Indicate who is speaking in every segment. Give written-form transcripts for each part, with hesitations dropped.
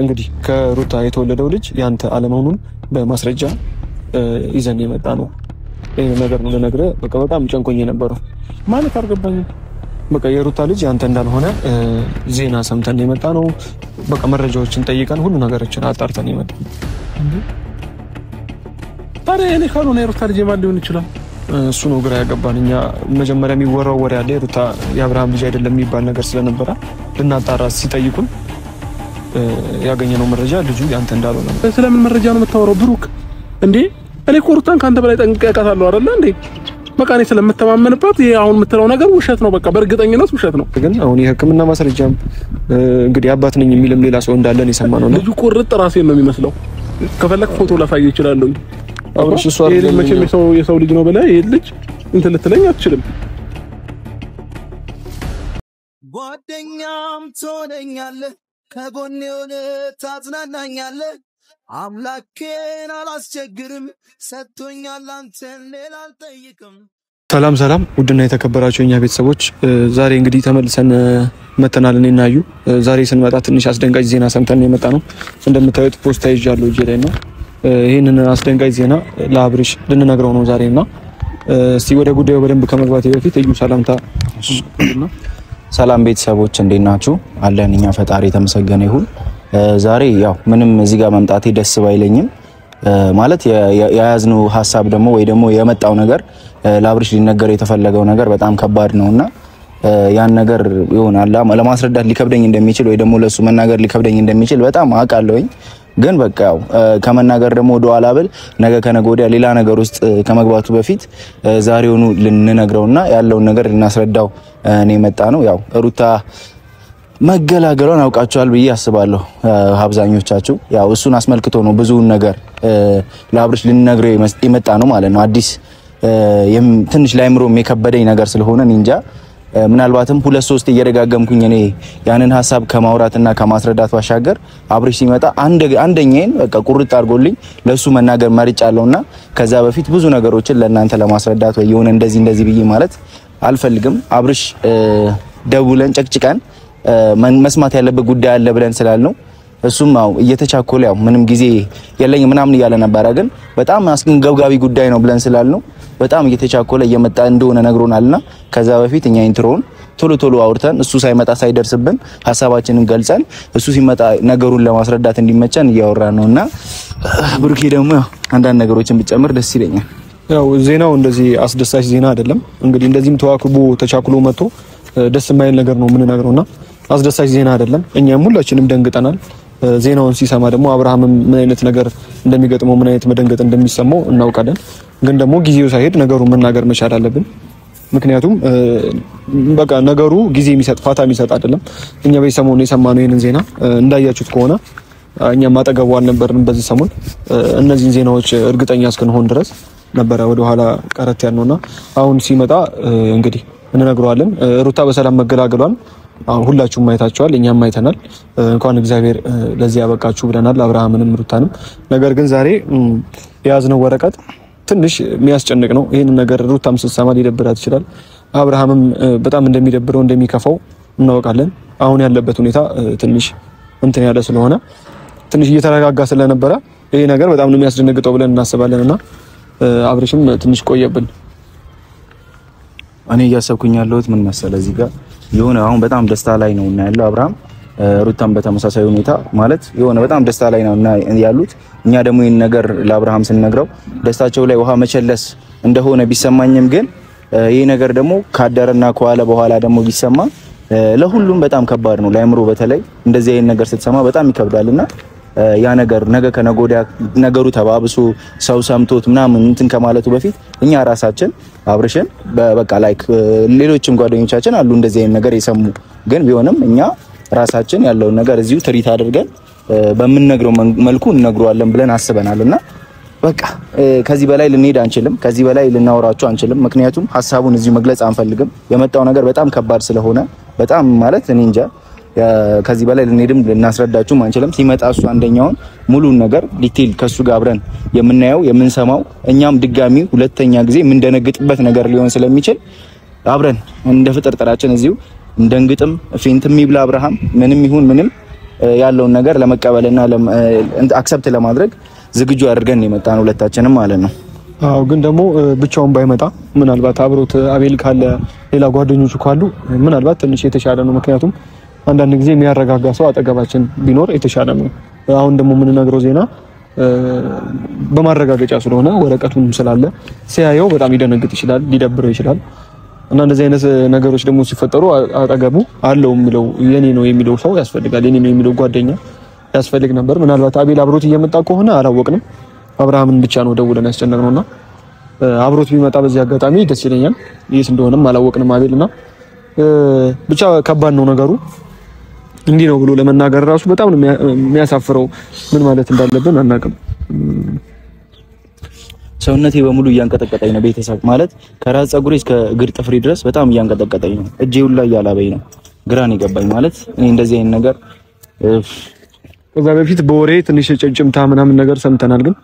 Speaker 1: እንግዲህ ከሩታ የተወለደው ልጅ ያንተ አለመሆኑን በማስረጃ ይዘን የመጣ ነው። ይሄ ነገር ነው ለነገረ በቃ በጣም ጨንቆኝ የነበረው ማለት አልገባኝም። በቃ የሩታ ልጅ ያንተ እንዳልሆነ ዜና ሰምተን የመጣ ነው። በቃ መረጃዎችን ጠይቀን ሁሉ ነገሮችን አጣርተን የመጣ ነው።
Speaker 2: ታዲያ እኔ ካልሆነ የሩታ ልጅ ማን ሊሆን ይችላል?
Speaker 1: እሱ ነው ግራ ያገባን። እኛ መጀመሪያ የሚወራው ወሬ አለ የሩታ የአብርሃም ልጅ አይደለም የሚባል ነገር ስለነበረ ልናጣራ ሲጠይቁን ያገኘነው መረጃ ልጁ ያንተ እንዳልሆነ ነው።
Speaker 2: ስለምን መረጃ ነው የምታወራው ብሩክ? እንዴ እኔ እኮ ሩታን ካንተ በላይ ጠንቅቄ አውቃታለሁ አይደል እንዴ? በቃ እኔ ስለምተማመንባት ይሄ አሁን የምትለው ነገር ውሸት ነው። በቃ በእርግጠኝነት ውሸት ነው።
Speaker 1: ግን አሁን የሕክምና ማስረጃም እንግዲህ አባት ነኝ የሚልም ሌላ ሰው እንዳለን የሰማነው ነው።
Speaker 2: ልጁ ቁርጥ ራሴን ነው የሚመስለው። ከፈለክ ፎቶ ላሳየው ይችላልኝ።
Speaker 1: አብርሽ እሱ
Speaker 2: አይደለም መቼም የሰው ልጅ ነው ብለህ ይሄ ልጅ እንትን ልትለኝ አትችልም።
Speaker 3: ጓደኛም ትሆነኛለህ ከጎኔ ሆነ ታጽናናኛለህ አምላኬን አላስቸግርም ሰጥቶኛል አንተን ሌላ አልጠይቅም።
Speaker 1: ሰላም ውድና የተከበራችሁ የኛ ቤተሰቦች ዛሬ እንግዲህ ተመልሰን መተናል። እኔና አዩ ዛሬ ስንመጣ ትንሽ አስደንጋጭ ዜና ሰምተን የመጣ ነው። እንደምታዩት ፖስታ ይዣለሁ እጄ ላይ ነው። ይሄንን አስደንጋጭ ዜና ለአብርሽ ልንነግረው ነው ዛሬና እስቲ ወደ ጉዳዩ በደንብ ከመግባቴ በፊት እዩ ሰላምታ።
Speaker 4: ሰላም ቤተሰቦች እንዴት ናችሁ? አለን እኛ ፈጣሪ የተመሰገነ ይሁን። ዛሬ ያው ምንም እዚህ ጋር መምጣቴ ደስ ባይለኝም ማለት የያዝነው ሐሳብ ደግሞ ወይ ደግሞ የመጣው ነገር ለአብርሽ ሊነገር የተፈለገው ነገር በጣም ከባድ ነውና ያን ነገር ይሆናል ለማስረዳት ሊከብደኝ እንደሚችል ወይ ደግሞ ለሱ መናገር ሊከብደኝ እንደሚችል በጣም አውቃለሁኝ። ግን በቃ ያው ከመናገር ደግሞ ወደ ኋላ ብል ነገ ከነገ ወዲያ ሌላ ነገር ውስጥ ከመግባቱ በፊት ዛሬውኑ ልንነግረውና ያለውን ነገር ልናስረዳው እኔ መጣ ነው። ያው ሩታ መገላገሏን አውቃችኋል ብዬ አስባለሁ አብዛኞቻችሁ። ያው እሱን አስመልክቶ ነው ብዙ ነገር ለአብርሽ ልንነግረው የመጣ ነው ማለት ነው። አዲስ ትንሽ ላይምሮም የከበደኝ ነገር ስለሆነ እንጃ ምናልባትም 2-3 እየደጋገምኩኝ እኔ ያንን ሐሳብ ከማውራትና ከማስረዳት ባሻገር አብርሽ ሲመጣ አንደኛዬን በቃ ቁርጥ አድርጎልኝ ለሱ መናገር መርጫለሁና ከዛ በፊት ብዙ ነገሮችን ለእናንተ ለማስረዳት ወይ የሆነ እንደዚህ ብዬ ማለት አልፈልግም። አብርሽ ደውለን ጨቅጭቀን መስማት ያለበት ጉዳይ አለ ብለን ስላልነው እሱም አው እየተቻኮለ ያው ምንም ጊዜ የለኝ ምናምን እያለ ነበር። ግን በጣም አስገንገብጋቢ ጉዳይ ነው ብለን ስላልነው በጣም እየተቻኮለ እየመጣ እንደሆነ ነግሮናልና ከዛ በፊት እኛ ኢንትሮውን ቶሎ አውርተን እሱ ሳይመጣ ሳይደርስብን ሐሳባችንን ገልጸን እሱ ሲመጣ ነገሩን ለማስረዳት እንዲመቸን እያወራን ነውና ብሩኬ ደግሞ አንዳንድ ነገሮችን ብጨምር ደስ ይለኛል።
Speaker 1: ያው ዜናው እንደዚህ አስደሳች ዜና አይደለም። እንግዲህ እንደዚህም ተዋክቦ ተቻክሎ መጥቶ ደስ የማይል ነገር ነው የምንነግረውና አስደሳች ዜና አይደለም። እኛም ሁላችንም ደንግጠናል። ዜናውን ሲሰማ ደግሞ አብርሃምም ምን አይነት ነገር እንደሚገጥመው ምን አይነት መደንገጥ እንደሚሰማው እናውቃለን። ግን ደግሞ ጊዜው ሳይሄድ ነገሩን መናገር መቻል አለብን። ምክንያቱም በቃ ነገሩ ጊዜ የሚሰጥ ፋታ የሚሰጥ አይደለም። እኛ በሰሞኑ የሰማነው ይሄንን ዜና እንዳያችሁት ከሆነ እኛም አጠገቡ አልነበርንም በዚህ ሰሞን። እነዚህን ዜናዎች እርግጠኛ እስክንሆን ድረስ ነበረ ወደ ኋላ ቀረት ያልነውና አሁን ሲመጣ እንግዲህ እንነግረዋለን። ሩታ በሰላም መገላገሏን ሁላችሁም ማየታችኋል፣ እኛም አይተናል። እንኳን እግዚአብሔር ለዚህ ያበቃችሁ ብለናል አብርሃምንም ሩታንም። ነገር ግን ዛሬ የያዝነው ወረቀት ትንሽ የሚያስጨንቅ ነው። ይሄን ነገር ሩታም ስትሰማ ሊደብራት ይችላል። አብርሃምም በጣም እንደሚደብረው እንደሚከፋው እናውቃለን። አሁን ያለበት ሁኔታ ትንሽ እንትን ያለ ስለሆነ ትንሽ እየተረጋጋ ስለነበረ ይሄ ነገር በጣም ነው የሚያስደነግጠው ብለን እናስባለንና አብርሽም ትንሽ ቆየብን።
Speaker 4: እኔ እያሰብኩኝ ያለሁት ምን መሰለህ እዚህ ጋር የሆነ አሁን በጣም ደስታ ላይ ነው እና ያለው አብርሃም ሩታም በተመሳሳይ ሁኔታ ማለት የሆነ በጣም ደስታ ላይ ነው እና ያሉት። እኛ ደግሞ ይሄን ነገር ለአብርሃም ስንነግረው ደስታቸው ላይ ውሃ መቸለስ እንደሆነ ቢሰማኝም ግን ይሄ ነገር ደግሞ ካደረና ከዋለ በኋላ ደግሞ ቢሰማ ለሁሉም በጣም ከባድ ነው። ለአይምሮ በተለይ እንደዚህ አይነት ነገር ስትሰማ በጣም ይከብዳልና ያ ነገር ነገ ከነጎዲያ ነገሩ ተባብሶ ሰው ሰምቶት ምናምን እንትን ከማለቱ በፊት እኛ ራሳችን አብርሽን በቃ ላይክ ሌሎችም ጓደኞቻችን አሉ እንደዚህ አይነት ነገር የሰሙ ግን ቢሆንም እኛ ራሳችን ያለውን ነገር እዚሁ ትሪት አድርገን በመንነግረው መልኩ እንነግረዋለን ብለን አስበናልና በቃ ከዚህ በላይ ልንሄድ አንችልም። ከዚህ በላይ ልናወራቸው አንችልም። ምክንያቱም ሐሳቡን እዚሁ መግለጽ አንፈልግም። የመጣው ነገር በጣም ከባድ ስለሆነ በጣም ማለት እኔ እንጃ ከዚህ በላይ ልንሄድም ልናስረዳችሁም አንችልም። ሲመጣ እሱ አንደኛውን ሙሉን ነገር ዲቴል ከሱ ጋር አብረን የምናየው የምንሰማው እኛም ድጋሚ ሁለተኛ ጊዜ የምንደነግጥበት ነገር ሊሆን ስለሚችል አብረን እንደ ፍጥርጥራችን እዚሁ እንደንግጥም ፌንትም ይብላ አብርሃም ምንም ይሁን ምንም ያለውን ነገር ለመቀበልና አክሰፕት ለማድረግ ዝግጁ አድርገን የመጣን ሁለታችንም ማለት ነው።
Speaker 1: አዎ ግን ደግሞ ብቻውን ባይመጣ ምናልባት አብሮት አቤል ካለ ሌላ ጓደኞቹ ካሉ ምናልባት ትንሽ የተሻለ ነው። ምክንያቱም አንዳንድ ጊዜ የሚያረጋጋ ሰው አጠገባችን ቢኖር የተሻለ ነው። አሁን ደግሞ የምንነግረው ዜና በማረጋገጫ ስለሆነ ወረቀቱን ስላለ ሲያየው በጣም ሊደነግጥ ይችላል፣ ሊደብረው ይችላል እና እንደዚህ አይነት ነገሮች ደግሞ ሲፈጠሩ አጠገቡ አለው የሚለው የኔ ነው የሚለው ሰው ያስፈልጋል። የኔ ነው የሚለው ጓደኛ ያስፈልግ ነበር። ምናልባት አቤል አብሮት እየመጣ ከሆነ አላወቅንም። አብርሃምን ብቻ ነው ደውለን ያስጨነቅነውና አብሮት ቢመጣ በዚህ አጋጣሚ ደስ ይለኛል። የት እንደሆነም አላወቅንም አቤልና ብቻ ከባድ ነው ነገሩ። እንዲህ ነው ብሎ ለመናገር ራሱ በጣም ነው የሚያሳፍረው። ምን ማለት እንዳለብን አናውቅም።
Speaker 4: ሰውነቴ በሙሉ እያንቀጠቀጠኝ ነው። ቤተሰብ ማለት ከራስ ፀጉሬ እስከ እግር ጥፍሬ ድረስ በጣም እያንቀጠቀጠኝ ነው። እጄ ሁላ እያላበኝ ነው። ግራን ይገባኝ ማለት እኔ እንደዚህ አይነት ነገር
Speaker 1: ከዛ በፊት በወሬ ትንሽ ጭምጭምታ ምናምን ነገር ሰምተናል። ግን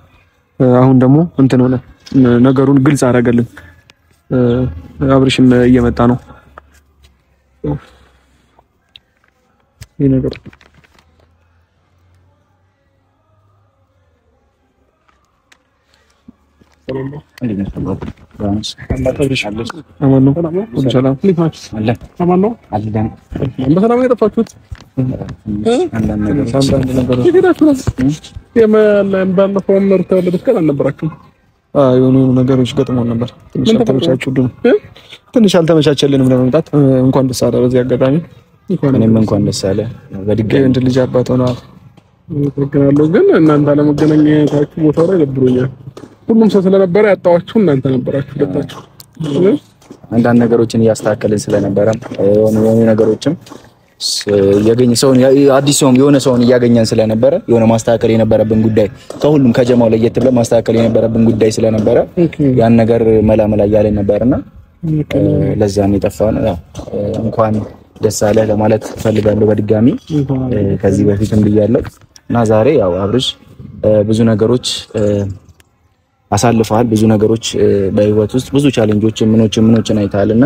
Speaker 1: አሁን ደግሞ እንትን ሆነ ነገሩን ግልጽ አደረገልን። አብርሽም እየመጣ ነው ይሄ ነገር የሆኑ ነገሮች ገጥሞን ነበር። ትንሽ አልተመቻቸልንም ለመምጣት። እንኳን ደስ አለ በዚህ አጋጣሚ።
Speaker 4: እኔም እንኳን ደስ አለ በድጋሚ
Speaker 1: እንደ ልጅ አባት ሆነዋል።
Speaker 2: ተገናኘው ግን እናንተ አለመገናኘታችሁ ቦታው ላይ ደብሮኛል። ሁሉም ሰው ስለነበረ ያጣዋችሁ እናንተ ነበራችሁ ሁለታችሁ።
Speaker 4: አንዳንድ ነገሮችን እያስተካከልን ስለነበረ የሆኑ ነገሮችም ያገኘ ሰውን አዲስ ሰውም የሆነ ሰውን እያገኘን ስለነበረ የሆነ ማስተካከል የነበረብን ጉዳይ ከሁሉም ከጀማው ለየት ብለን ማስተካከል የነበረብን ጉዳይ ስለነበረ ያን ነገር መላመላ እያለን ነበርና ለዛ ነው የጠፋነው። ያው እንኳን ደስ አለ ለማለት ፈልጋለሁ በድጋሚ ከዚህ በፊትም ብያለሁ እና ዛሬ ያው አብርሽ ብዙ ነገሮች አሳልፈሃል። ብዙ ነገሮች በህይወት ውስጥ ብዙ ቻሌንጆች ምኖችን አይተሃልና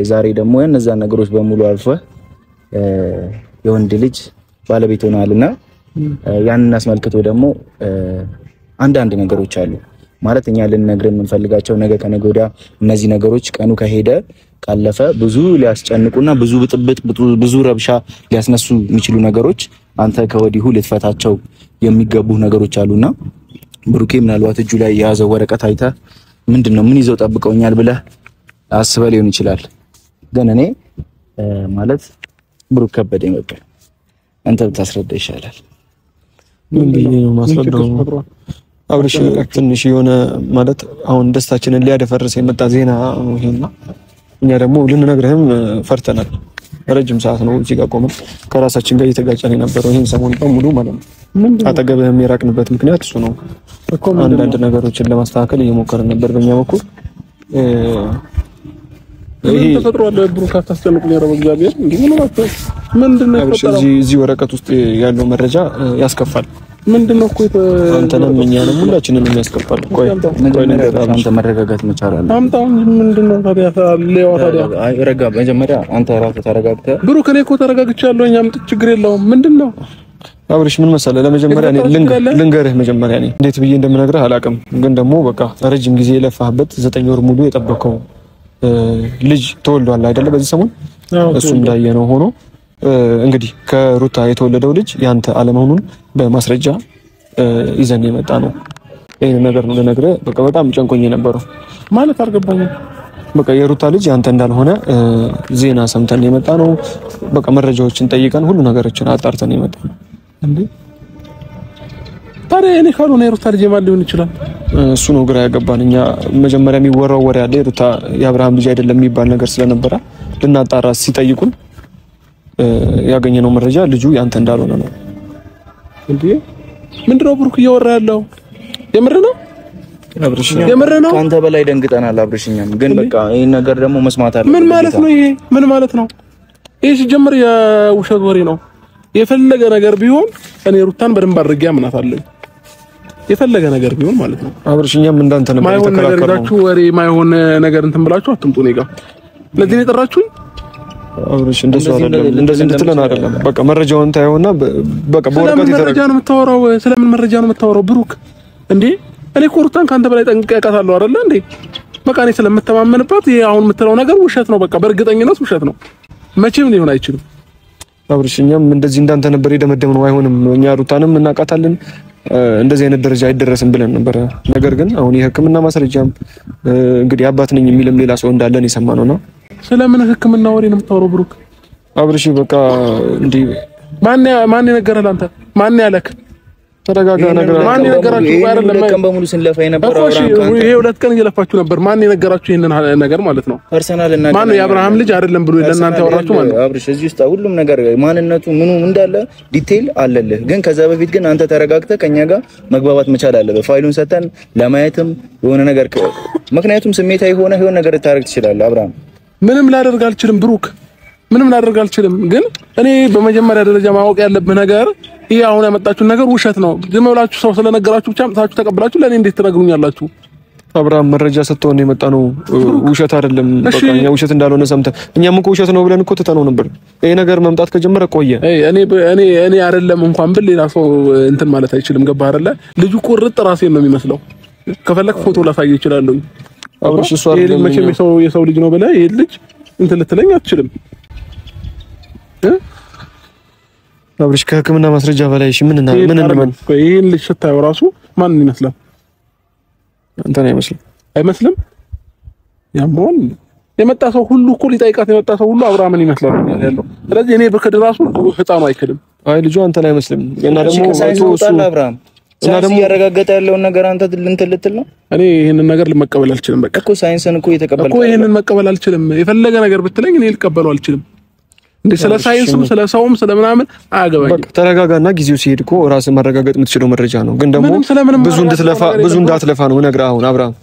Speaker 4: ዛሬ ደግሞ እነዛ ነገሮች በሙሉ አልፈህ የወንድ ልጅ ባለቤት ሆነሃልና ያንን አስመልክቶ ደግሞ አንዳንድ ነገሮች አሉ ማለት እኛ ልንነግርህ የምንፈልጋቸው ነገ ከነገ ወዲያ እነዚህ ነገሮች ቀኑ ከሄደ ካለፈ ብዙ ሊያስጨንቁና ብዙ ብጥብጥ ብዙ ረብሻ ሊያስነሱ የሚችሉ ነገሮች አንተ ከወዲሁ ልትፈታቸው የሚገቡ ነገሮች አሉና ብሩኬ ምናልባት እጁ ላይ የያዘው ወረቀት አይተህ ምንድነው ምን ይዘው ጠብቀውኛል ብለህ አስበህ ሊሆን ይችላል። ግን እኔ ማለት ብሩክ ከበደኝ በቃ አንተ ብታስረዳ ይሻላል።
Speaker 1: ምን ነው ማስረዳው? አብርሽ ትንሽ የሆነ ማለት አሁን ደስታችንን ሊያደፈርስ የመጣ ዜና ነው ይሄና እኛ ደግሞ ልንነግርህም ፈርተናል። ረጅም ሰዓት ነው እዚህ ጋር ቆመን ከራሳችን ጋር እየተጋጨን የነበረው ይሄን ሰሞን በሙሉ ማለት ነው። አጠገብህም የራቅንበት ምክንያት እሱ ነው። አንዳንድ ነገሮችን ለማስተካከል እየሞከርን ነበር በእኛ በኩል።
Speaker 2: ይሄ ተፈጥሯል። ብሩክ አታስጨንቁኝ ያረው እግዚአብሔር እንዴ ምንድነው የተፈጠረው?
Speaker 1: እዚህ ወረቀት ውስጥ ያለው መረጃ ያስከፋል።
Speaker 2: ምንድነው እኮ
Speaker 1: አንተንም እኛንም ሁላችንንም ያስከፋል። ቆይ
Speaker 4: አንተ መረጋጋት መቻል አለ።
Speaker 2: አምጣው ምንድነው ታዲያ ሌዋ ታዲያ
Speaker 4: አይ ረጋ መጀመሪያ አንተ ራስህ ተረጋግተህ
Speaker 2: ብሩክ እኔ እኮ ተረጋግቻለሁ። አምጥ ችግር የለውም። ምንድነው
Speaker 1: አብርሽ ምን መሰለህ ለመጀመሪያ እኔ ልንገርህ መጀመሪያ እኔ እንዴት ብዬ እንደምነግርህ አላውቅም። ግን ደግሞ በቃ ረጅም ጊዜ የለፋህበት 9 ወር ሙሉ የጠበቀው ልጅ ተወልዷል አይደለ? በዚህ ሰሞን እሱ እንዳየነው ሆኖ እንግዲህ ከሩታ የተወለደው ልጅ ያንተ አለመሆኑን በማስረጃ ይዘን የመጣ ነው። ይሄን ነገር ነው ለነገርህ በቃ በጣም ጨንቆኝ የነበረው
Speaker 2: ማለት አልገባኝም።
Speaker 1: በቃ የሩታ ልጅ ያንተ እንዳልሆነ ዜና ሰምተን የመጣ ነው። በቃ መረጃዎችን ጠይቀን ሁሉ ነገሮችን አጣርተን የመጣ ነው።
Speaker 2: እንዴ ታዲያ እኔ ካልሆነ የሩታ ልጅ ማን ሊሆን ይችላል?
Speaker 1: እሱ ነው ግራ ያገባን። እኛ መጀመሪያ የሚወራው ወሬ አለ የሩታ የአብርሃም ልጅ አይደለም የሚባል ነገር ስለነበረ ልናጣራ ሲጠይቁን ያገኘነው መረጃ ልጁ ያንተ እንዳልሆነ ነው።
Speaker 2: እንዴ ምንድነው ብሩክ እያወራ ያለው? የምር ነው
Speaker 1: አብርሽ?
Speaker 2: የምር ነው?
Speaker 4: ካንተ በላይ ደንግጠናል አብርሽኛም። ግን በቃ ይሄን ነገር ደግሞ መስማት አለ።
Speaker 2: ምን ማለት ነው ይሄ? ምን ማለት ነው ይሄ? ሲጀምር የውሸት ወሬ ነው። የፈለገ ነገር ቢሆን እኔ ሩታን በደንብ አድርጌ አምናታለሁ። የፈለገ ነገር ቢሆን ማለት ነው።
Speaker 1: አብርሽኛም እንዳንተ ነበር ተከራከረው።
Speaker 2: ማይሆን ነገር ወሬ ማይሆን ነገር እንትን ብላችሁ አትምጡ እኔ ጋር። ለዚህ ነው የጠራችሁኝ?
Speaker 1: አብርሽ እንደዚህ እንድትለን አይደለም። በቃ መረጃውን ታየውና በቃ በወረቀት
Speaker 2: መረጃ ነው የምታወራው። ስለምን መረጃ ነው የምታወራው ብሩክ? እንዴ እኔ ሩታን ካንተ በላይ ጠንቅቄ አውቃታለሁ አይደለ እንዴ? በቃ እኔ ስለምተማመንባት ይሄ አሁን የምትለው ነገር ውሸት ነው። በቃ በእርግጠኝነት ውሸት ነው። መቼም ሊሆን አይችልም።
Speaker 1: አብርሽ እኛም እንደዚህ እንዳንተ ነበር የደመደምነው። አይሆንም፣ እኛ ሩታንም እናውቃታለን፣ እንደዚህ አይነት ደረጃ አይደረስም ብለን ነበር። ነገር ግን አሁን የሕክምና ማስረጃም እንግዲህ አባት ነኝ የሚልም ሌላ ሰው እንዳለን የሰማነውና
Speaker 2: ስለምን ሕክምና ወሬ ነው የምታወራው ብሩክ?
Speaker 1: አብርሽ በቃ እንዴ
Speaker 2: ማን ነገረህ? አንተ ማን ያለክ? ተረጋጋ። ነገር ማን ነገራችሁ? አይደለም
Speaker 4: ለቀን በሙሉ ስንለፋ የነበረው
Speaker 2: ይሄ 2 ቀን እየለፋችሁ ነበር። ማን የነገራችሁ ይሄንን ነገር ማለት ነው?
Speaker 4: ፐርሰናል እና
Speaker 2: ማን የአብርሃም ልጅ አይደለም ብሎ ለእናንተ ያወራችሁ ማለት ነው?
Speaker 4: አብርሽ እዚህ ውስጥ ሁሉም ነገር ማንነቱ ምኑ እንዳለ ዲቴል አለልህ። ግን ከዛ በፊት ግን አንተ ተረጋግተህ ከኛ ጋር መግባባት መቻል አለብህ። ፋይሉን ሰተን ለማየትም የሆነ ነገር ምክንያቱም ስሜታዊ ሆነ የሆነ ነገር ልታረግ ትችላለህ። አብርሃም
Speaker 2: ምንም ላደርግ አልችልም ብሩክ፣ ምንም ላደርግ አልችልም። ግን እኔ በመጀመሪያ ደረጃ ማወቅ ያለብህ ነገር ይሄ አሁን ያመጣችሁት ነገር ውሸት ነው። ዝም ብላችሁ ሰው ስለነገራችሁ ብቻ አምጣችሁ ተቀብላችሁ ለኔ እንዴት ትነግሩኛላችሁ?
Speaker 1: አብርሃም መረጃ ሰጥቶን የመጣ ነው፣ ውሸት አይደለም። በቃ እኛ ውሸት እንዳልሆነ ሰምተን እኛም እኮ ውሸት ነው ብለን እኮ ትተነው ነበር። ይሄ ነገር መምጣት ከጀመረ ቆየ።
Speaker 2: እኔ አይደለም እንኳን ብል ሌላ ሰው እንትን ማለት አይችልም። ገባህ አይደለ? ልጁ ቁርጥ ራሴን ነው የሚመስለው። ከፈለክ ፎቶ ላሳየህ እችላለሁ።
Speaker 1: አብርሽ እሱ አይደለም
Speaker 2: መቼም የሰው ልጅ ነው ብለህ ይሄ ልጅ እንትን ልትለኝ አትችልም።
Speaker 1: አብርሽ ከሕክምና ማስረጃ በላይ እሺ ምን እንመን?
Speaker 2: ይሄን ልጅ ስታየው ራሱ ማን ይመስላል?
Speaker 1: አንተ ነው
Speaker 2: አይመስልም? ያሞን የመጣ ሰው ሁሉ እኮ ሊጠይቃት የመጣ ሰው ሁሉ አብርሃምን ይመስላል ያለው። ስለዚህ እኔ በከድ ራሱ ህፃኑ አይክድም።
Speaker 1: አይ ልጁ አንተ ላይ አይመስልም። እና ደግሞ
Speaker 4: አብርሃም እና ደግሞ ያረጋገጠ ያለውን ነገር አንተ ልትል ነው።
Speaker 2: እኔ ይሄንን ነገር ልመቀበል አልችልም። በቃ
Speaker 4: እኮ ሳይንስን እኮ እየተቀበልኩ
Speaker 2: እኮ ይሄንን መቀበል አልችልም። የፈለገ ነገር ብትለኝ እኔ ልቀበለው አልችልም። እንዴ ስለ ሳይንስም ስለ ሰውም ስለ ምናምን አያገባኝም።
Speaker 1: በቃ ተረጋጋና ጊዜው ሲሄድ እኮ ራስን ማረጋገጥ የምትችለው መረጃ ነው። ግን ደግሞ ብዙ እንዳትለፋ ነው ነገር አሁን አብርሃም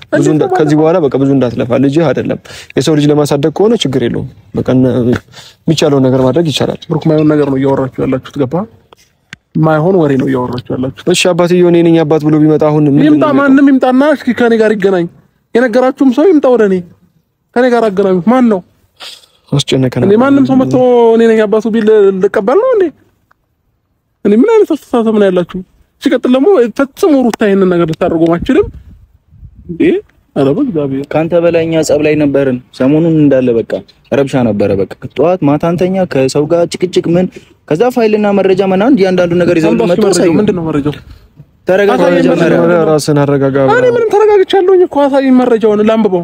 Speaker 1: ከዚህ በኋላ በቃ ብዙ እንዳትለፋ። ልጅህ አይደለም የሰው ልጅ ለማሳደግ ከሆነ ችግር የለውም። በቃ የሚቻለው ነገር ማድረግ ይቻላል።
Speaker 2: ብሩክ ማይሆን ነገር ነው እያወራችሁ ያላችሁት። ገባ? ማይሆን ወሬ ነው እያወራችሁ ያላችሁት።
Speaker 1: እሺ አባትዬው እኔ ነኝ አባት ብሎ ቢመጣ አሁን
Speaker 2: ይምጣ፣ ማንም ይምጣና እስኪ ከኔ ጋር ይገናኝ። የነገራችሁም ሰው ይምጣ ወደ እኔ፣ ከኔ ጋር አገናኙ። ማን ነው
Speaker 1: አስጨነቀና?
Speaker 2: እኔ ማንም ሰው መጥቶ እኔ ነኝ አባቱ ቢል ልቀበል ነው እንዴ? እኔ ምን አይነት አስተሳሰብ ነው ያላችሁ? ሲቀጥል ደግሞ ፈጽሞ ሩታ ይሄንን ነገር ልታደርጉ ማችልም እንዴ? ኧረ በእግዚአብሔር
Speaker 4: ካንተ በላይኛ ጸብ ላይ ነበርን። ሰሞኑን እንዳለ በቃ ረብሻ ነበረ። በቃ ጠዋት ማታ አንተኛ ከሰው ጋር ጭቅጭቅ ምን ከዛ ፋይልና መረጃ ምናምን እያንዳንዱ ነገር ይዘው መጥቶ ሳይሆን
Speaker 2: ምንድነው መረጃው?
Speaker 4: ተረጋጋ፣ መጀመሪያ
Speaker 1: ራስን አረጋጋ።
Speaker 2: እኔ ምንም ተረጋግቻለሁኝ እኮ አሳይኝ መረጃውን ላንብበው።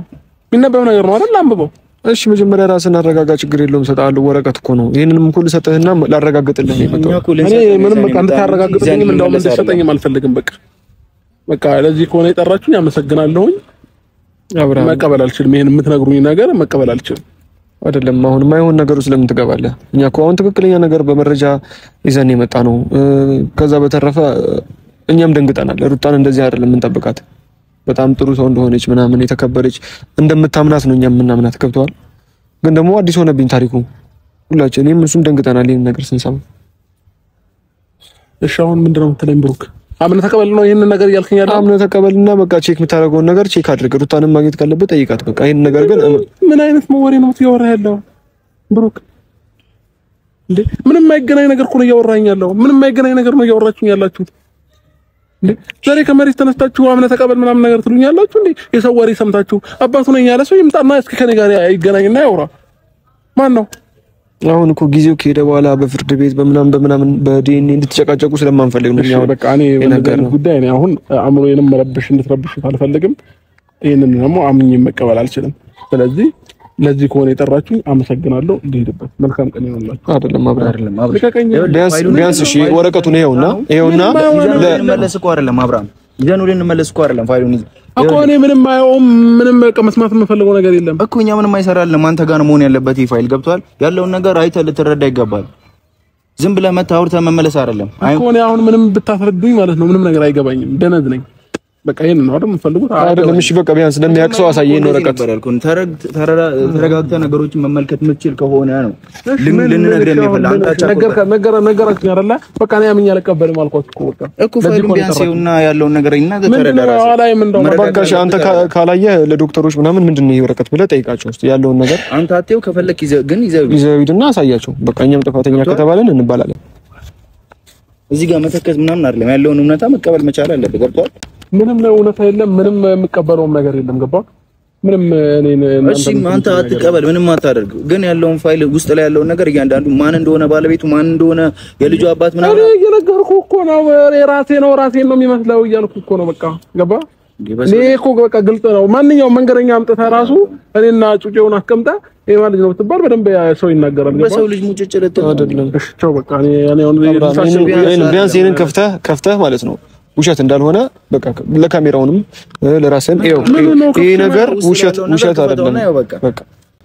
Speaker 2: የሚነበበው ነገር ነው አይደል? ላንብበው።
Speaker 1: እሺ መጀመሪያ ራስን አረጋጋ። ችግር የለውም እሰጥሃለሁ። ወረቀት እኮ ነው። ይሄንንም እኮ ልሰጥህና ላረጋግጥልህ ነው የመጣው።
Speaker 2: እኔ ምንም በቃ እንድታረጋግጥልኝም እንደውም እንድትሰጠኝም አልፈልግም። በቃ ለዚህ ከሆነ የጠራችሁኝ አመሰግናለሁኝ። አብርሃም መቀበል አልችልም። ይሄን የምትነግሩኝ ነገር መቀበል አልችልም።
Speaker 1: አይደለም አሁን ማይሆን ነገር ውስጥ ለምን ትገባለህ? እኛ እኮ አሁን ትክክለኛ ነገር በመረጃ ይዘን የመጣ ነው። ከዛ በተረፈ እኛም ደንግጠናል። ሩታን እንደዚህ አይደለም የምንጠብቃት። በጣም ጥሩ ሰው እንደሆነች ምናምን የተከበረች እንደምታምናት ነው እኛም የምናምናት። ገብተዋል። ግን ደግሞ አዲስ ሆነብኝ ታሪኩ ሁላችን። እኔም እሱም ደንግጠናል ይሄን ነገር ስንሰማ።
Speaker 2: እሺ አሁን ምንድነው የምትለኝ ብሩክ? አምነህ ተቀበል ነው ይሄን ነገር እያልከኝ ያለው?
Speaker 1: አምነህ ተቀበልና በቃ ቼክ የምታደርገውን ነገር ቼክ አድርግ። ሩታንም ማግኘት ካለበት ጠይቃት። በቃ ይሄን ነገር ግን
Speaker 2: ምን አይነት ወሬ ነው እያወራህ ያለው ብሩክ? እንዴ ምንም የማይገናኝ ነገር እኮ ነው እያወራኝ ያለው። ምንም የማይገናኝ ነገር ነው እያወራችሁኝ ያላችሁት። እንዴ ዛሬ ከመሬት ተነስታችሁ አምነህ ተቀበል ምናምን ነገር ትሉኛላችሁ እንዴ? የሰው ወሬ ሰምታችሁ አባቱ ነኝ ያለ ሰው ይምጣና እስኪ ከኔ ጋር ይገናኝና ያውራ። ማን ነው?
Speaker 1: አሁን እኮ ጊዜው ከሄደ በኋላ በፍርድ ቤት በምናምን በዲኤንኤ እንድትጨቃጨቁ ስለማንፈልግ ነው። ያው
Speaker 2: በቃ እኔ ነገር ጉዳይ ነው። አሁን አእምሮዬንም መረበሽ እንድትረብሹት አልፈልግም። ይሄንን ደግሞ አምኜ መቀበል አልችልም። ስለዚህ ለዚህ ከሆነ የጠራችሁ አመሰግናለሁ። እንዲሄድበት መልካም ቀን ይሆንላችሁ።
Speaker 1: አይደለም አብርሃም ቢያንስ እሺ ወረቀቱን ይኸውና
Speaker 4: ልንመለስ እኮ አይደለም አብርሃም ይዘኑ ልንመለስ እኮ አይደለም ፋይሉን ይዘ
Speaker 2: እኮ እኔ ምንም አይሆንም። ምንም በቃ መስማት የምፈልገው ነገር የለም
Speaker 4: እኮ እኛ ምንም አይሰራልንም። አንተ ጋር ነው መሆን ያለበት። ይሄ ፋይል ገብቷል። ያለውን ነገር አይተህ ልትረዳ ይገባል። ዝም ብለህ መተህ አውርተህ መመለስ አይደለም
Speaker 2: እኮ እኔ አሁን ምንም ብታስረዱኝ ማለት ነው ምንም ነገር አይገባኝም። ደነዝ ነኝ። በቃ ይሄን ነው አይደል የምፈልጉት?
Speaker 1: አይደለም። እሺ በቃ ቢያንስ እንደሚያውቅ ሰው አሳየኝ ነው ወረቀት።
Speaker 4: ተረጋግተህ ነገሮችን መመልከት የምትችል ከሆነ ነው ልንነግርህ የሚፈልግ
Speaker 2: ነገራችሁ አይደለ? በቃ እኔ አምኜ አልቀበልም አልኳችሁ
Speaker 4: እኮ ፋይሉን ቢያንስ ይኸውና ያለውን ነገር
Speaker 1: በቃ እሺ አንተ ካላየህ ለዶክተሮች ምናምን ምንድን ነው ይሄ ወረቀት ብለህ ጠይቃቸው ውስጥ ያለውን ነገር
Speaker 4: አንተ አትየው ከፈለክ ይዘው
Speaker 1: ሂድና አሳያቸው። በቃ እኛም ጥፋተኛ ከተባለን እንባላለን። እዚህ ጋር መተከዝ ምናምን አይደለም ያለውን እውነታ መቀበል መቻል አለበት። ገብቷል?
Speaker 2: ምንም ነው እውነታ የለም። ምንም የምቀበለው ነገር የለም። ገባ? ምንም
Speaker 4: እሺ አንተ አትቀበል፣ ምንም አታደርግ። ግን ያለውን ፋይል ውስጥ ላይ ያለውን ነገር እያንዳንዱ ማን እንደሆነ ባለቤቱ ማን እንደሆነ የልጁ አባት ምናምን
Speaker 2: እየነገርኩህ እኮ ነው። ራሴን ነው የሚመስለው እያልኩህ እኮ ነው። በቃ ገባ? እኔ እኮ በቃ ግልጽ ነው። ማንኛውም መንገረኛ አምጥተህ ራሱ እኔና ጩጬውን አስቀምጠህ ይሄ ማለት ነው ብትባል በደንብ ሰው ይናገራል።
Speaker 4: በሰው ልጅ ሙጭጭ ለተው
Speaker 1: አይደለም።
Speaker 2: እሺ ቻው በቃ እኔ
Speaker 1: ቢያንስ ይሄንን ከፍተህ ማለት ነው ውሸት እንዳልሆነ በቃ ለካሜራውንም ለራስህም ይሄ ነገር ውሸት አይደለም በቃ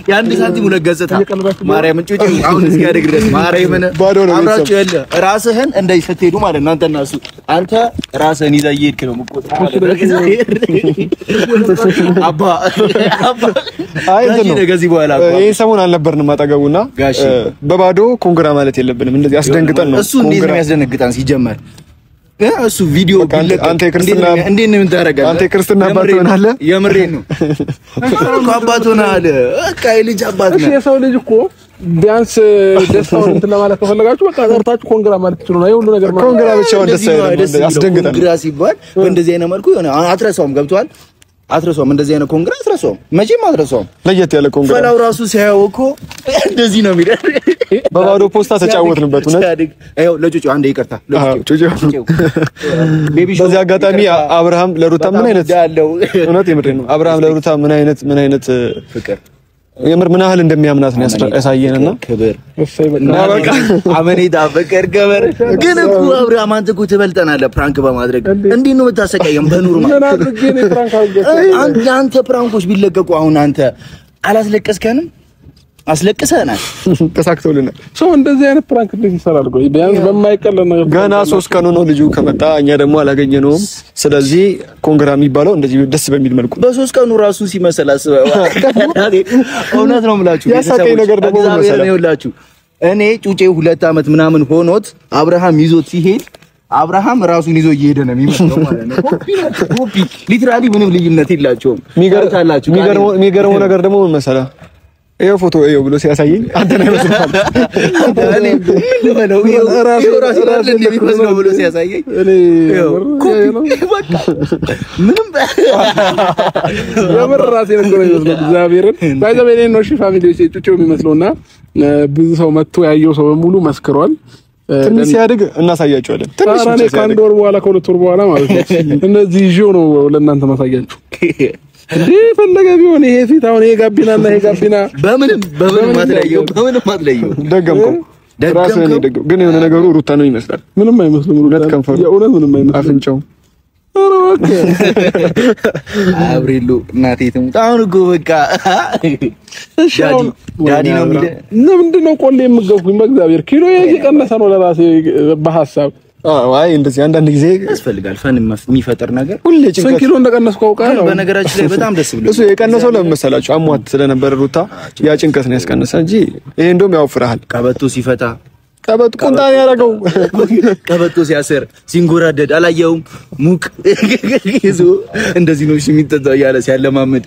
Speaker 4: የአንድ ሳንቲም ሁለት ገጽታ ማርያምን ጩጬ አሁን እስኪ ያድግ ድረስ ማርያምን አብራችሁ ያለ ራስህን እንደዚህ ስትሄዱ ማለት ነው። አንተና እሱ አንተ ራስህን ይዘህ እየሄድክ ነው የምትቆጣው። አባ
Speaker 1: አይ እንደዚህ በኋላ ይሄ ሰሞን አልነበርንም አጠገቡና በባዶ ኮንግራ ማለት የለብንም። እንደዚህ አስደንግጠን ነው
Speaker 4: እሱ እንዴት ነው ያስደነግጣን ሲጀመር እሱ ቪዲዮ
Speaker 1: አንተ ክርስትና
Speaker 4: እንዴት ነው የምታረጋው?
Speaker 1: አንተ ክርስትና አባት ሆናለህ።
Speaker 4: የምሬን ነው አባት ሆናለህ። በቃ የልጅ አባት ነው።
Speaker 2: የሰው ልጅ እኮ ቢያንስ ደስታውን እንትን ለማለት ከፈለጋችሁ በቃ ጠርታችሁ ኮንግራ ማለት ትችሉ ነው። ይሁን ነገር ማለት
Speaker 1: ኮንግራ ብቻውን ደስ አይልም። አስደንግጠን
Speaker 4: ኮንግራ ሲባል በእንደዚህ አይነት መልኩ የሆነ አትረሳውም። ገብቷል? አትረሳውም። እንደዚህ አይነት ኮንግራ አትረሳውም። መቼም አትረሳውም።
Speaker 1: ለየት ያለ ኮንግራ
Speaker 4: ፈላው ራሱ ሲያየው እኮ እንደዚህ ነው የሚለው።
Speaker 1: በባዶ ፖስታ ተጫወትንበት።
Speaker 4: አይው ለጩጬው አንዴ ይቅርታ
Speaker 1: ለጩጬው በዚህ አጋጣሚ አብርሃም ለሩታ ምን አይነት እውነት የምሬን ነው። አብርሃም ለሩታ ምን አይነት ፍቅር የምር ምን ያህል እንደሚያምናት ነው ያሳየንና
Speaker 4: ክብር በቃ አመኔታ ፍቅር ገበር ግን እኮ አብርሃም አንተ እኮ ትበልጠናለህ ፕራንክ በማድረግ እንዴት ነው የምታሰቃየን? በኖርማል አንተ ፕራንኮች ቢለቀቁ አሁን አንተ አላስለቀስከንም? አስለቅሰናል፣
Speaker 1: ተሳክቶልናል።
Speaker 2: ሰው እንደዚህ አይነት ፕራንክ እንዴት ይሰራል? ቆይ ቢያንስ በማይቀል ነገር
Speaker 1: ገና 3 ቀኑ ነው ልጁ ከመጣ፣ እኛ ደግሞ አላገኘነውም። ስለዚህ ኮንግራ የሚባለው እንደዚህ ደስ በሚል መልኩ
Speaker 4: በ3 ቀኑ ራሱን ሲመሰል አስበው። እውነት ነው የምላችሁ
Speaker 1: ያሳቀኝ ነገር ደግሞ
Speaker 4: መሰለኝ ይኸውላችሁ እኔ ጩጬው 2 አመት ምናምን ሆኖት አብርሃም ይዞት ሲሄድ አብርሃም ራሱን ይዞ እየሄደ ነው የሚመስለው ማለት ነው። ኮፒ ሊትራሊ ምንም ልዩነት የላቸውም።
Speaker 1: የሚገርመው ነገር ደግሞ ምን መሰለህ ይሄ ፎቶ ይሄው ብሎ ሲያሳየኝ አንተ ነህ መስሎሃል።
Speaker 4: እኔ ምን ልበለው ራሱ እንደሚመስለው ብሎ ሲያሳየኝ እኔ በቃ ምንም
Speaker 2: የምር ራሴን ነው የሚመስለው። እግዚአብሔርን ባይዘበኔ ነው እሺ ፋሚሊዎች ጩጬው የሚመስለውና ብዙ ሰው መጥቶ ያየው ሰው በሙሉ መስክሯል።
Speaker 1: ትንሽ ሲያድግ እናሳያቸዋለን። ትንሽ
Speaker 2: ከአንድ ወር በኋላ ከሁለት ወር በኋላ ማለት ነው እነዚህ ይዤው ነው ለእናንተ ማሳያችሁ። ፈለገ ቢሆን ይሄ ፊት አሁን ይሄ ጋቢናና ይሄ ጋቢና
Speaker 4: በምንም ማትለየው
Speaker 1: ደገምከው ግን የሆነ ነገሩ ሩታ ነው ይመስላል።
Speaker 2: ምንም አይመስልም። ሩታ ከንፈሩ የእውነት ምንም አይመስልም።
Speaker 1: አፍንጫው
Speaker 4: አብሬሎ እናቴ ትሙት አሁን እኮ በቃ ዳዲ ነው የሚል
Speaker 2: ምንድን ነው ቆሌ የምገፉኝ በእግዚአብሔር ኪሎ እየቀነሰ ነው ለራሴ በሐሳብ
Speaker 1: አይ እንደዚህ አንዳንድ ጊዜ
Speaker 4: ያስፈልጋል ፈን የሚፈጠር ነገር
Speaker 1: ሁሌ ጭንቀት
Speaker 2: ኪሎ እንደቀነስኩ አውቃለሁ።
Speaker 4: በነገራችን ላይ በጣም ደስ ብሎ
Speaker 1: እሱ የቀነሰው ለምን መሰላችሁ? አሟት ስለነበረ ሩታ ያ ጭንቀት ነው ያስቀነሰ እንጂ ይሄ እንደውም ያወፍራል።
Speaker 4: ቀበቶ ሲፈታ
Speaker 1: ቀበቶ ቁንጣን ያደረገው
Speaker 4: ቀበቶ ሲያሰር ሲንጎራደድ አላየውም። ሙቅ ይዞ እንደዚህ ነው የሚጠጣው ያለ ሲያለማመድ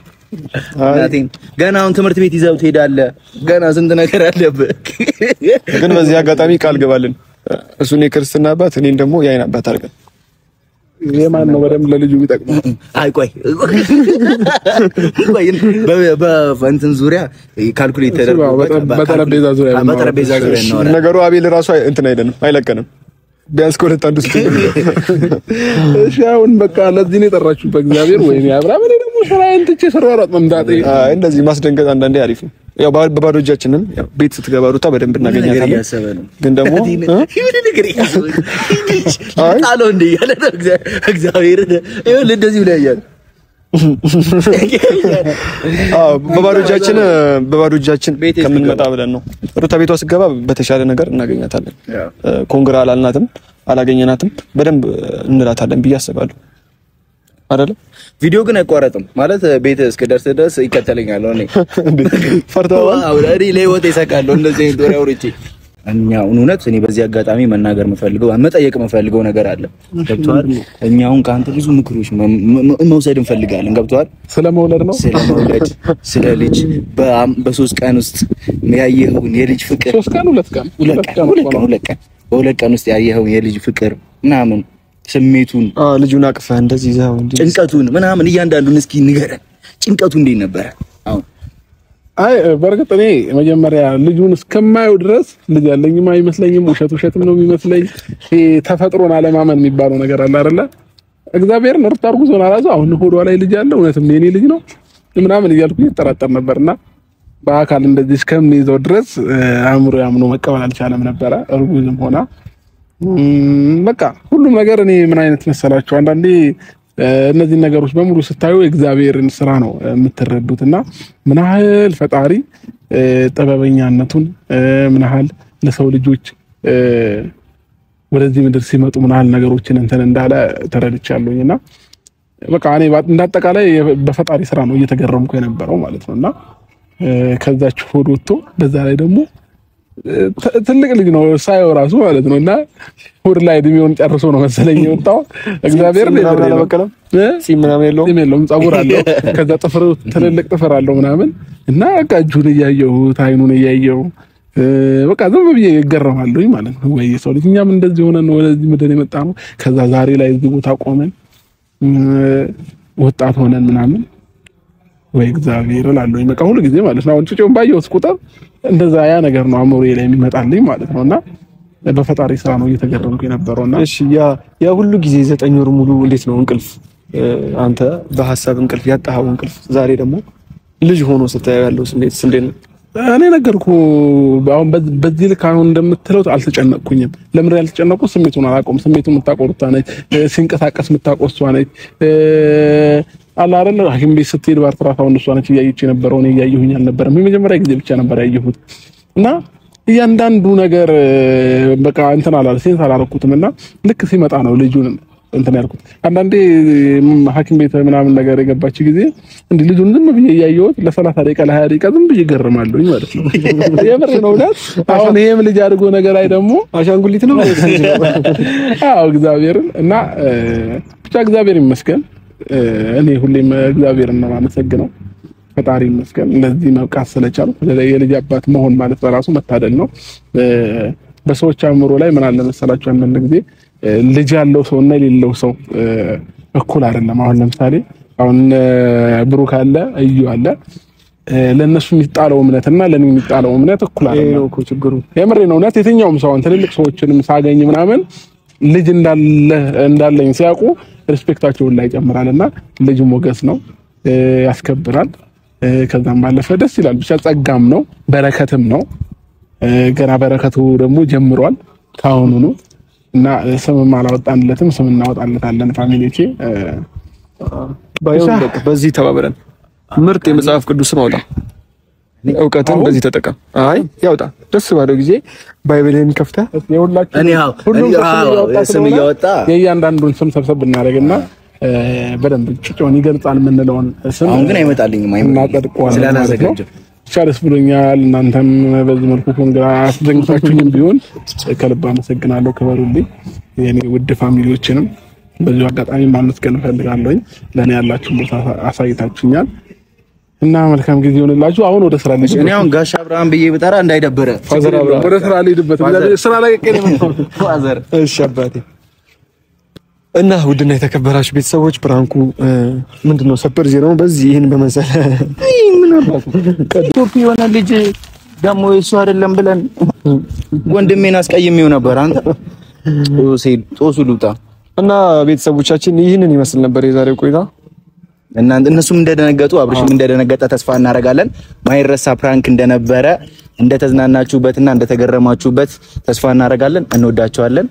Speaker 4: እናቴን ገና አሁን ትምህርት ቤት ይዘው ትሄዳለህ። ገና ስንት ነገር አለበት።
Speaker 1: ግን በዚህ አጋጣሚ ቃል ገባልን እሱን የክርስትና አባት እኔን ደግሞ የአይን አባት አድርገን
Speaker 2: የማን ነው በደምብ ለልጁ ቢጠቅመው?
Speaker 4: አይ ቆይ በእንትን ዙሪያ ካልኩሌት ተደርጎ
Speaker 2: በጠረጴዛ ዙሪያ
Speaker 4: ነው ነገሩ።
Speaker 1: አቤል ራሱ እንትን አይደለም አይለቀንም። ቢያንስ ከሁለት አንዱ
Speaker 2: እሺ አሁን በቃ ለዚህ ነው የጠራችሁ በእግዚአብሔር ወይኔ አብርሃም እኔ ደግሞ ስራዬን ትቼ ስሯሯጥ መምጣጤ
Speaker 1: እንደዚህ ማስደንገጥ አንዳንዴ አሪፍ ነው ያው በባዶ እጃችንን ያው ቤት ስትገባ ሩታ በደንብ እናገኛታለን ግን ደግሞ
Speaker 5: ይሁን ነገር ያሰበ ጣሎ እንደ ያለ እግዚአብሔር ይሁን እንደዚህ ብለ ያያል
Speaker 1: በባዶ እጃችን ከምንመጣ ብለን ነው ሩታ ቤቷ ስትገባ በተሻለ ነገር እናገኛታለን ኮንግራ አላልናትም አላገኘናትም በደንብ እንላታለን ብዬ አስባለሁ አይደል
Speaker 5: ቪዲዮ ግን አይቋረጥም ማለት ቤት እስከደርስ ድረስ ይከተለኛል እኔ
Speaker 1: ፈርታው
Speaker 5: አውራሪ ለህይወት ይሰቃለሁ እንደዚህ ዶር አውርቼ እኛውን እውነት እኔ በዚህ አጋጣሚ መናገር መፈልገው መጠየቅ መፈልገው ነገር አለ ገብቷል እኛውን ካንተ ብዙ ምክሮች መውሰድ እንፈልጋለን ገብቷል
Speaker 2: ስለመውለድ ነው
Speaker 5: ስለመውለድ ስለ ልጅ በ3 ቀን ውስጥ ያየኸውን የልጅ ፍቅር
Speaker 2: 3 ቀን 2 ቀን
Speaker 5: በሁለት ቀን ውስጥ ያየኸውን የልጅ ፍቅር ምናምን ስሜቱን
Speaker 1: ልጁን አቅፈህ እንደዚህ ይዘው እንዴ
Speaker 5: ጭንቀቱን ምናምን እያንዳንዱን እስኪ ንገረን ጭንቀቱ እንዴት ነበር አሁን
Speaker 2: አይ በርግጥ እኔ መጀመሪያ ልጁን እስከማየው ድረስ ልጅ ያለኝም አይመስለኝም ውሸትም ነው የሚመስለኝ ተፈጥሮን አለማመን የሚባለው ነገር አለ አይደለ እግዚአብሔርን እርት አድርጎ ዞና ራሱ አሁን ሆዷ ላይ ልጅ ያለው እውነትም የኔ ልጅ ነው ምናምን እያልኩ ይተራጠር ነበርና በአካል እንደዚህ እስከምንይዘው ድረስ አእምሮ ያምኖ መቀበል አልቻለም ነበረ እርጉዝም ሆና በቃ ሁሉም ነገር እኔ ምን አይነት መሰላችሁ አንዳንዴ እነዚህ ነገሮች በሙሉ ስታዩ እግዚአብሔርን ስራ ነው የምትረዱትና ምን ያህል ፈጣሪ ጥበበኛነቱን ምን ያህል ለሰው ልጆች ወደዚህ ምድር ሲመጡ ምን ያህል ነገሮችን እንትን እንዳለ ተረድቻለሁና በቃ እኔ እንዳጠቃላይ በፈጣሪ ስራ ነው እየተገረምኩ የነበረው ማለት ነውና ከዛች ሆድ ወጥቶ በዛ ላይ ደግሞ ትልቅ ልጅ ነው ሳይው ራሱ ማለት ነውና ሆድ ላይ እድሜውን ጨርሶ ነው መሰለኝ የወጣው እግዚአብሔር ነው
Speaker 1: ሲም ምናምን
Speaker 2: የለውም ጸጉር አለው ከዛ ጥፍሩ ትልልቅ ጥፍር አለው ምናምን እና በቃ እጁን እያየው ታይኑን እያየው በቃ ዝም ብዬ እገረማለሁኝ ማለት ነው ወይ ሰው ልጅ እኛም እንደዚህ ሆነን ነው ወደዚህ ምድር የመጣ ነው ከዛ ዛሬ ላይ እዚህ ቦታ ቆመን ወጣት ሆነን ምናምን ወይ እግዚአብሔር እላለሁኝ በቃ ሁሉ ጊዜ ማለት ነው አሁን ጭጭውን ባየሁት ቁጥር እንደዛ ያ ነገር ነው አእምሮዬ ላይ የሚመጣልኝ ማለት ነውና በፈጣሪ ስራ ነው እየተገረምኩ የነበረውና
Speaker 1: እሺ ያ ሁሉ ጊዜ 9 ወር ሙሉ እንዴት ነው እንቅልፍ አንተ በሐሳብ እንቅልፍ ያጣኸው እንቅልፍ ዛሬ ደግሞ ልጅ ሆኖ ስታየው ያለው ስሜት እንዴት ነው
Speaker 2: እኔ ነገርኩ አሁን በዚህ ልክ አሁን እንደምትለው አልተጨነቅኩኝም ለምን ያልተጨነቅኩ ስሜቱን አላቆም ስሜቱን የምታቆርጣ ነች ሲንቀሳቀስ የምታቆስቷ ነች አላረለ ሐኪም ቤት ስትሄድ ባርትራፋው እንደሷ ነች እያየች የነበረው እኔ እያየሁኝ አልነበረም የመጀመሪያ ጊዜ ብቻ ነበር ያየሁት እና እያንዳንዱ ነገር በቃ እንትን ሴንስ አላረኩትምና ልክ ሲመጣ ነው ልጁን እንትን ያልኩት አንዳንዴ ሐኪም ቤት ምናምን ነገር የገባች ጊዜ እንዴ ልጁን ዝም ብዬ እያየሁት ለ30 ደቂቃ ለ20 ደቂቃ ዝም ብዬ ገርማለሁኝ ማለት ነው የምር ነው ማለት አሁን ይሄም ልጅ አድርጎ ነገር ላይ ደግሞ
Speaker 1: አሻንጉሊት ነው
Speaker 2: አዎ እግዚአብሔርን እና ብቻ እግዚአብሔር ይመስገን እኔ ሁሌም እግዚአብሔርን ነው የማመሰግነው ፈጣሪ ይመስገን ለዚህ መብቃት ስለቻልኩ የልጅ አባት መሆን ማለት በራሱ መታደል ነው በሰዎች አእምሮ ላይ ምን አለ መሰላችሁ አንዳንድ ጊዜ ልጅ ያለው ሰው እና የሌለው ሰው እኩል አይደለም አሁን ለምሳሌ አሁን ብሩክ አለ እዩ አለ ለነሱ የሚጣለው እምነትና ለኔ የሚጣለው እምነት እኩል አይደለም
Speaker 1: እኮ ችግሩ
Speaker 2: የምሬ ነው እውነት የትኛውም ሰው ትልልቅ ሰዎችንም ሳገኝ ምናምን ልጅ እንዳለኝ ሲያውቁ ሪስፔክታቸውን ላይ ይጨምራልና ልጅ ሞገስ ነው ያስከብራል ከዛም ባለፈ ደስ ይላል ብቻ ጸጋም ነው በረከትም ነው ገና በረከቱ ደግሞ ጀምሯል ካሁኑ ነው እና ስም አላወጣንለትም ስም እናወጣለታለን ፋሚሊዎቼ
Speaker 1: ባይሆን በቃ በዚህ ተባበረን ምርጥ የመጽሐፍ ቅዱስ ስም አውጣ እውቀትን በዚህ ተጠቀም አይ ያውጣ ደስ ባለው ጊዜ ባይብልን ከፍተህ
Speaker 2: የሁላችሁ
Speaker 5: እኔ
Speaker 2: ሁሉም
Speaker 5: ስም እያወጣ
Speaker 2: የእያንዳንዱን ስም ሰብሰብ እናደርግና በደንብ ጭጮን ይገልጻል የምንለውን ስም
Speaker 5: አሁን ግን አይመጣልኝም
Speaker 2: እናጠርቀዋለን ስላላዘጋጀው ቻርስ ብሎኛል እናንተም በዚህ መልኩ ኮንግራ አስደንግጣችሁኝም ቢሆን ከልብ አመሰግናለሁ ክበሩልኝ የኔ ውድ ፋሚሊዎችንም በዚህ አጋጣሚ ማመስገን ፈልጋለሁኝ ለኔ ያላችሁን ቦታ አሳይታችሁኛል እና መልካም ጊዜ ይሁንላችሁ አሁን ወደ ስራ ልጅ
Speaker 5: እኔ አሁን ጋሽ አብርሃም ብዬ ብጠራ እንዳይደበረ
Speaker 2: ወደ ስራ ልሂድበት ስራ ላይ ቀን
Speaker 5: ፋዘር
Speaker 1: እሺ አባቴ እና ውድና የተከበራችሁ ቤተሰቦች ፕራንኩ ምንድነው ሰፐር ዜሮ በዚህ ይሄን በመሰለ
Speaker 5: ምን አባቱ ቶፕ የሆነ ልጅ ደግሞ እሱ አይደለም ብለን ወንድሜን አስቀይሜው ነበር አንተ ጦሱ ልውጣ
Speaker 1: እና ቤተሰቦቻችን ይህንን ይመስል ነበር የዛሬው ቆይታ።
Speaker 5: እነሱም እንደደነገጡ አብርሽም እንደደነገጠ ተስፋ እናደርጋለን። ማይረሳ ፕራንክ እንደነበረ እንደተዝናናችሁበትና እንደተገረማችሁበት ተስፋ እናደርጋለን። እንወዳችኋለን።